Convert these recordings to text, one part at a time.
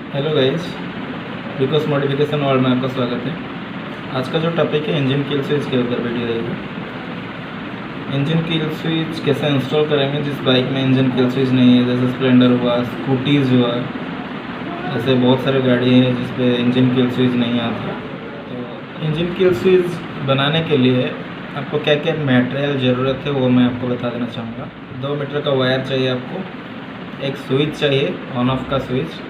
Hello guys, because modification world में आपका स्वागत है। आज का जो टॉपिक है इंजन किल स्विच के ऊपर वीडियो रहेगा। इंजन किल स्विच कैसे इंस्टॉल करेंगे जिस बाइक में इंजन किल स्विच नहीं है, जैसे स्प्लेंडर हुआ, स्कूटीज़ हुआ, ऐसे बहुत सारे गाड़ी हैं जिस पे इंजन किल स्विच नहीं आता। तो इंजन किल स्विच बनाने के लिए आपको क्या क्या मटेरियल ज़रूरत है वो मैं आपको बता देना चाहूँगा। 2 मीटर का वायर चाहिए आपको, एक स्विच चाहिए ऑन ऑफ का स्विच,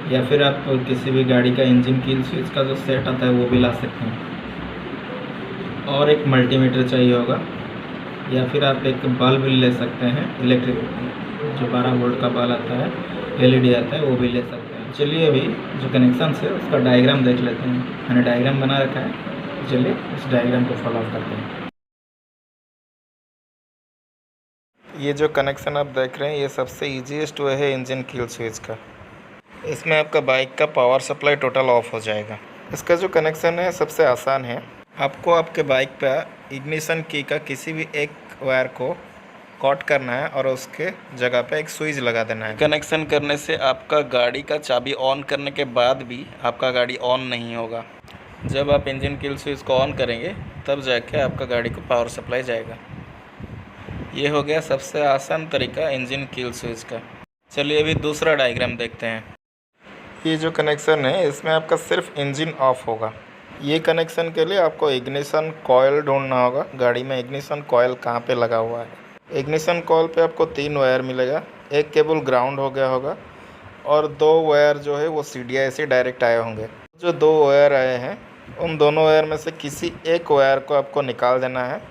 या फिर आप किसी भी गाड़ी का इंजन किल स्विच का जो सेट आता है वो भी ला सकते हैं, और एक मल्टीमीटर चाहिए होगा, या फिर आप एक बल्ब भी ले सकते हैं, इलेक्ट्रिक जो 12 वोल्ट का बल्ब आता है, एलईडी आता है, वो भी ले सकते हैं। चलिए अभी जो कनेक्शन है उसका डायग्राम देख लेते हैं। मैंने डायग्राम बना रखा है, चलिए उस डायग्राम को फॉलो करते हैं। ये जो कनेक्शन आप देख रहे हैं ये सबसे ईजीएस्ट वे है इंजन किल स्विच का। इसमें आपका बाइक का पावर सप्लाई टोटल ऑफ हो जाएगा। इसका जो कनेक्शन है सबसे आसान है। आपको आपके बाइक पर इग्निशन की का किसी भी एक वायर को कॉट करना है और उसके जगह पे एक स्विच लगा देना है। कनेक्शन करने से आपका गाड़ी का चाबी ऑन करने के बाद भी आपका गाड़ी ऑन नहीं होगा। जब आप इंजन किल स्विच को ऑन करेंगे तब जाके आपका गाड़ी को पावर सप्लाई जाएगा। ये हो गया सबसे आसान तरीका इंजन किल स्विच का। चलिए अभी दूसरा डायग्राम देखते हैं। ये जो कनेक्शन है इसमें आपका सिर्फ इंजन ऑफ होगा। ये कनेक्शन के लिए आपको इग्निशन कॉयल ढूंढना होगा। गाड़ी में इग्निशन कॉयल कहाँ पे लगा हुआ है। इग्निशन कॉयल पे आपको 3 वायर मिलेगा। एक केबल ग्राउंड हो गया होगा और 2 वायर जो है वो CDI से डायरेक्ट आए होंगे। जो 2 वायर आए हैं उन दोनों वायर में से किसी एक वायर को आपको निकाल देना है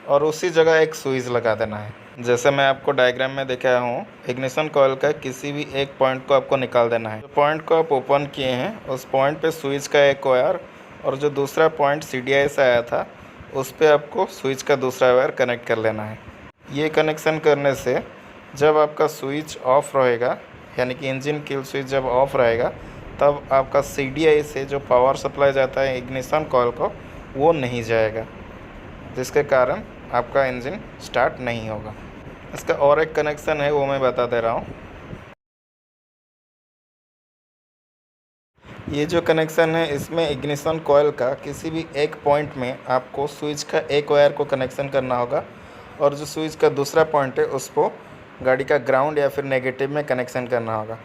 और उसी जगह एक स्विच लगा देना है। जैसे मैं आपको डायग्राम में दिखाया हूँ, इग्निशन कॉइल का किसी भी एक पॉइंट को आपको निकाल देना है। जो पॉइंट को आप ओपन किए हैं उस पॉइंट पे स्विच का एक वायर और जो दूसरा पॉइंट CDI से आया था उस पे आपको स्विच का दूसरा वायर कनेक्ट कर लेना है। ये कनेक्शन करने से जब आपका स्विच ऑफ रहेगा, यानी कि इंजन किल स्विच जब ऑफ रहेगा, तब आपका CDI से जो पावर सप्लाई जाता है इग्निशन कॉइल को वो नहीं जाएगा, जिसके कारण आपका इंजन स्टार्ट नहीं होगा। इसका और एक कनेक्शन है वो मैं बता दे रहा हूँ। ये जो कनेक्शन है इसमें इग्निशन कॉइल का किसी भी एक पॉइंट में आपको स्विच का एक वायर को कनेक्शन करना होगा और जो स्विच का दूसरा पॉइंट है उसको गाड़ी का ग्राउंड या फिर नेगेटिव में कनेक्शन करना होगा।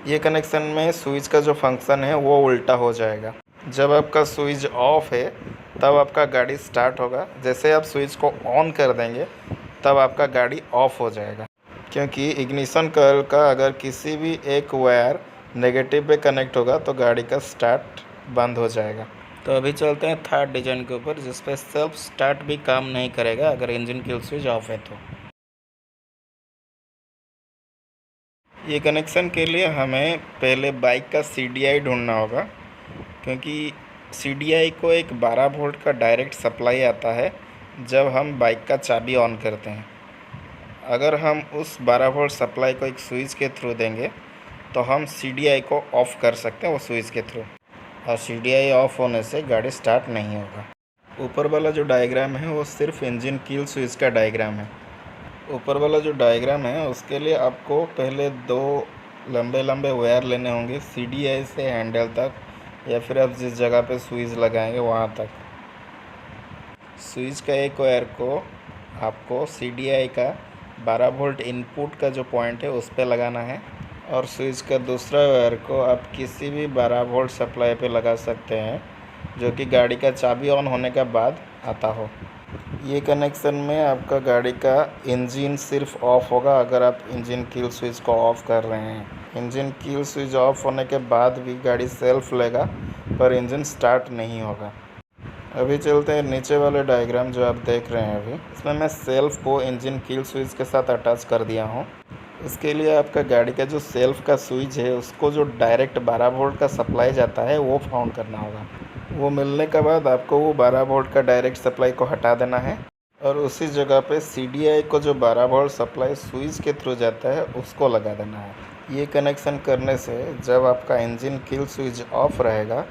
ये कनेक्शन में स्विच का जो फंक्शन है वो उल्टा हो जाएगा। जब आपका स्विच ऑफ है तब आपका गाड़ी स्टार्ट होगा। जैसे आप स्विच को ऑन कर देंगे तब आपका गाड़ी ऑफ हो जाएगा, क्योंकि इग्निशन कॉइल का अगर किसी भी एक वायर नेगेटिव पे कनेक्ट होगा तो गाड़ी का स्टार्ट बंद हो जाएगा। तो अभी चलते हैं थर्ड डिजाइन के ऊपर, जिस पे सेल्फ स्टार्ट भी काम नहीं करेगा अगर इंजन किल स्विच ऑफ है तो। ये कनेक्शन के लिए हमें पहले बाइक का CDI ढूंढना होगा, क्योंकि CDI को एक 12 वोल्ट का डायरेक्ट सप्लाई आता है जब हम बाइक का चाबी ऑन करते हैं। अगर हम उस 12 वोल्ट सप्लाई को एक स्विच के थ्रू देंगे तो हम CDI को ऑफ़ कर सकते हैं वो स्विच के थ्रू, और CDI ऑफ होने से गाड़ी स्टार्ट नहीं होगा। ऊपर वाला जो डायग्राम है वो सिर्फ इंजन किल स्विच का डायग्राम है। ऊपर वाला जो डायग्राम है उसके लिए आपको पहले 2 लंबे लंबे वायर लेने होंगे CDI से हैंडल तक, या फिर आप जिस जगह पे स्विच लगाएंगे वहाँ तक। स्विच का एक वायर को आपको CDI का 12 वोल्ट इनपुट का जो पॉइंट है उस पर लगाना है, और स्विच का दूसरा वायर को आप किसी भी 12 वोल्ट सप्लाई पे लगा सकते हैं जो कि गाड़ी का चाबी ऑन होने के बाद आता हो। ये कनेक्शन में आपका गाड़ी का इंजन सिर्फ ऑफ होगा अगर आप इंजन किल स्विच को ऑफ कर रहे हैं। इंजन किल स्विच ऑफ होने के बाद भी गाड़ी सेल्फ लेगा पर इंजन स्टार्ट नहीं होगा। अभी चलते हैं नीचे वाले डायग्राम जो आप देख रहे हैं। अभी इसमें मैं सेल्फ को इंजन किल स्विच के साथ अटैच कर दिया हूँ। इसके लिए आपका गाड़ी का जो सेल्फ का स्विच है उसको जो डायरेक्ट 12 वोल्ट का सप्लाई जाता है वो फाउंड करना होगा। वो मिलने के बाद आपको वो 12 वोल्ट का डायरेक्ट सप्लाई को हटा देना है और उसी जगह पे CDI को जो 12 वोल्ट सप्लाई स्विच के थ्रू जाता है उसको लगा देना है। ये कनेक्शन करने से जब आपका इंजन किल स्विच ऑफ रहेगा,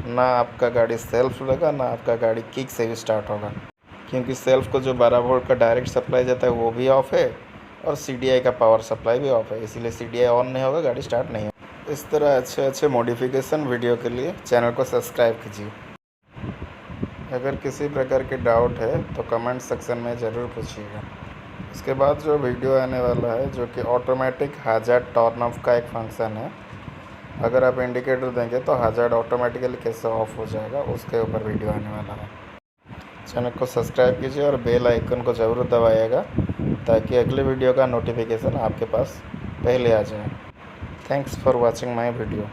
ना आपका गाड़ी सेल्फ लेगा ना आपका गाड़ी किक से भी स्टार्ट होगा, क्योंकि सेल्फ को जो 12 वोल्ट का डायरेक्ट सप्लाई जाता है वो भी ऑफ है और CDI का पावर सप्लाई भी ऑफ है, इसीलिए CDI ऑन नहीं होगा, गाड़ी स्टार्ट नहीं होगी। इस तरह अच्छे अच्छे मॉडिफिकेशन वीडियो के लिए चैनल को सब्सक्राइब कीजिए। अगर किसी प्रकार की डाउट है तो कमेंट सेक्शन में ज़रूर पूछिएगा। इसके बाद जो वीडियो आने वाला है, जो कि ऑटोमेटिक हज़ार्ड टर्न ऑफ का एक फंक्शन है, अगर आप इंडिकेटर देंगे तो हज़ार्ड ऑटोमेटिकली कैसे ऑफ हो जाएगा, उसके ऊपर वीडियो आने वाला है। चैनल को सब्सक्राइब कीजिए और बेल आइकन को ज़रूर दबाइएगा, ताकि अगले वीडियो का नोटिफिकेशन आपके पास पहले आ जाए। Thanks for watching my video.